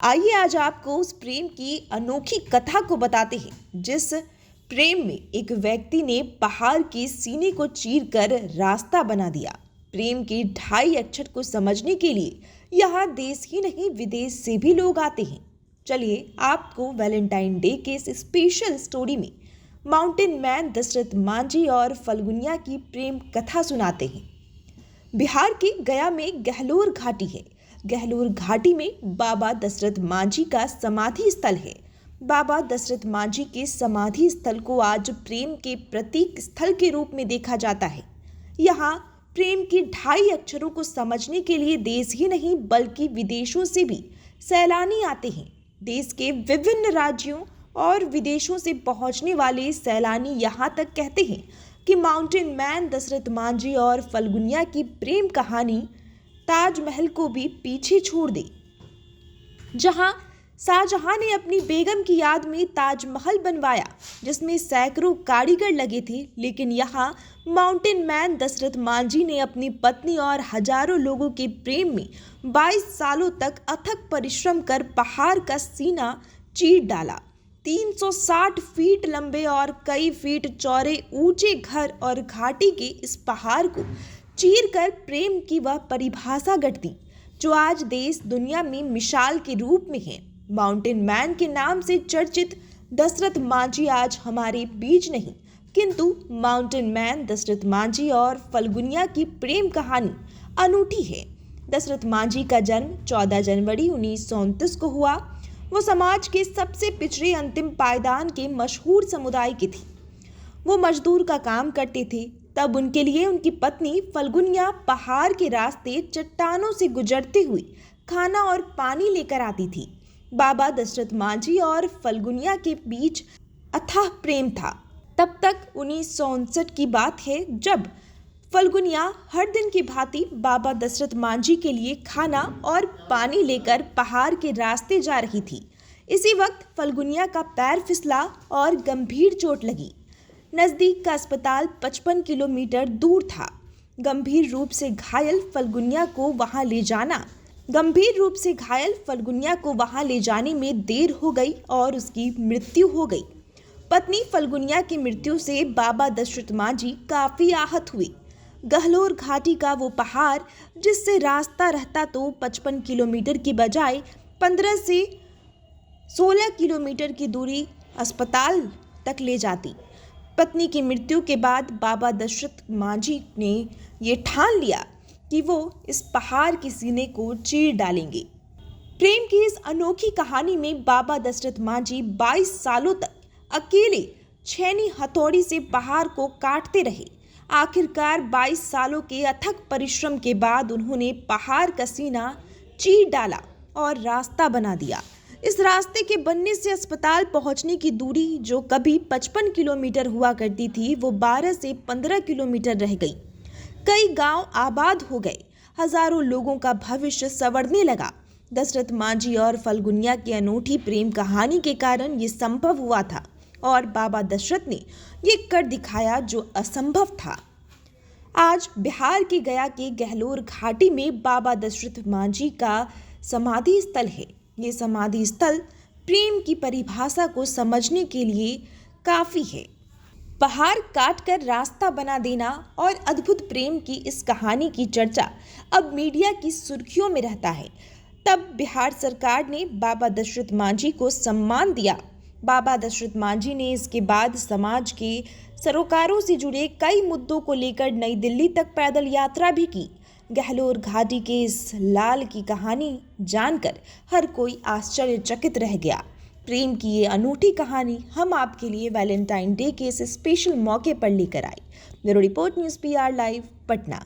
आइए आज आपको उस प्रेम की अनोखी कथा को बताते हैं जिस प्रेम में एक व्यक्ति ने पहाड़ के सीने को चीर कर रास्ता बना दिया। प्रेम के 2.5 अक्षर को समझने के लिए यहाँ देश ही नहीं विदेश से भी लोग आते हैं। चलिए आपको वैलेंटाइन डे के इस स्पेशल स्टोरी में माउंटेन मैन दशरथ मांझी और फल्गुनिया की प्रेम कथा सुनाते हैं। बिहार के गया में गहलोर घाटी है। गहलोर घाटी में बाबा दशरथ मांझी का समाधि स्थल है। बाबा दशरथ मांझी के समाधि स्थल को आज प्रेम के प्रतीक स्थल के रूप में देखा जाता है। यहाँ प्रेम के 2.5 अक्षरों को समझने के लिए देश ही नहीं बल्कि विदेशों से भी सैलानी आते हैं। देश के विभिन्न राज्यों और विदेशों से पहुंचने वाले सैलानी यहाँ तक कहते हैं कि माउंटेन मैन दशरथ मांझी और फल्गुनिया की प्रेम कहानी ताजमहल को भी पीछे छोड़ दे। जहां शाहजहां ने अपनी बेगम की याद में ताजमहल बनवाया जिसमें सैकड़ों कारीगर लगे थे, लेकिन यहाँ माउंटेन मैन दशरथ मांझी ने अपनी पत्नी और हजारों लोगों के प्रेम में 22 सालों तक अथक परिश्रम कर पहाड़ का सीना चीर डाला। 360 फीट लंबे और कई फीट चौड़े ऊंचे घर और घाटी के इस पहाड़ को चीर कर प्रेम की वह परिभाषा गढ़ दी जो आज देश दुनिया में मिसाल के रूप में है। माउंटेन मैन के नाम से चर्चित दशरथ मांझी आज हमारे बीच नहीं, किंतु माउंटेन मैन दशरथ मांझी और फल्गुनिया की प्रेम कहानी अनूठी है। दशरथ मांझी का जन्म 14 जनवरी 1929 को हुआ। वो समाज के सबसे पिछड़े अंतिम पायदान के मशहूर समुदाय के थे। वो मजदूर का काम करते थे। तब उनके लिए उनकी पत्नी फल्गुनिया पहाड़ के रास्ते चट्टानों से गुजरते हुए खाना और पानी लेकर आती थी। बाबा दशरथ मांझी और फल्गुनिया के बीच अथाह प्रेम था। तब तक 1959 की बात है जब फल्गुनिया हर दिन की भांति बाबा दशरथ मांझी के लिए खाना और पानी लेकर पहाड़ के रास्ते जा रही थी। इसी वक्त फल्गुनिया का पैर फिसला और गंभीर चोट लगी। नज़दीक का अस्पताल 55 किलोमीटर दूर था। गंभीर रूप से घायल फल्गुनिया को वहां ले जाने में देर हो गई और उसकी मृत्यु हो गई। पत्नी फल्गुनिया की मृत्यु से बाबा दशरथ मांझी काफ़ी आहत हुए। गहलोर घाटी का वो पहाड़ जिससे रास्ता रहता तो 55 किलोमीटर की बजाय 15 से 16 किलोमीटर की दूरी अस्पताल तक ले जाती। पत्नी की मृत्यु के बाद बाबा दशरथ मांझी ने ये ठान लिया कि वो इस पहाड़ के सीने को चीर डालेंगे। प्रेम की इस अनोखी कहानी में बाबा दशरथ मांझी 22 सालों तक अकेले छेनी हथौड़ी से पहाड़ को काटते रहे। आखिरकार 22 सालों के अथक परिश्रम के बाद उन्होंने पहाड़ का सीना चीर डाला और रास्ता बना दिया। इस रास्ते के बनने से अस्पताल पहुंचने की दूरी जो कभी 55 किलोमीटर हुआ करती थी वो 12 से 15 किलोमीटर रह गई। कई गांव आबाद हो गए। हजारों लोगों का भविष्य संवरने लगा। दशरथ मांझी और फल्गुनिया की अनूठी प्रेम कहानी के कारण ये संभव हुआ था और बाबा दशरथ ने ये कर दिखाया जो असंभव था। आज बिहार के गया के गहलोर घाटी में बाबा दशरथ मांझी का समाधि स्थल है। ये समाधि स्थल प्रेम की परिभाषा को समझने के लिए काफ़ी है। पहाड़ काट कर रास्ता बना देना और अद्भुत प्रेम की इस कहानी की चर्चा अब मीडिया की सुर्खियों में रहता है। तब बिहार सरकार ने बाबा दशरथ मांझी को सम्मान दिया। बाबा दशरथ मांझी ने इसके बाद समाज के सरोकारों से जुड़े कई मुद्दों को लेकर नई दिल्ली तक पैदल यात्रा भी की। गहलोर घाटी के इस लाल की कहानी जानकर हर कोई आश्चर्यचकित रह गया। प्रेम की ये अनूठी कहानी हम आपके लिए वैलेंटाइन डे के इस स्पेशल मौके पर लेकर आए। Bureau report news PR live Patna.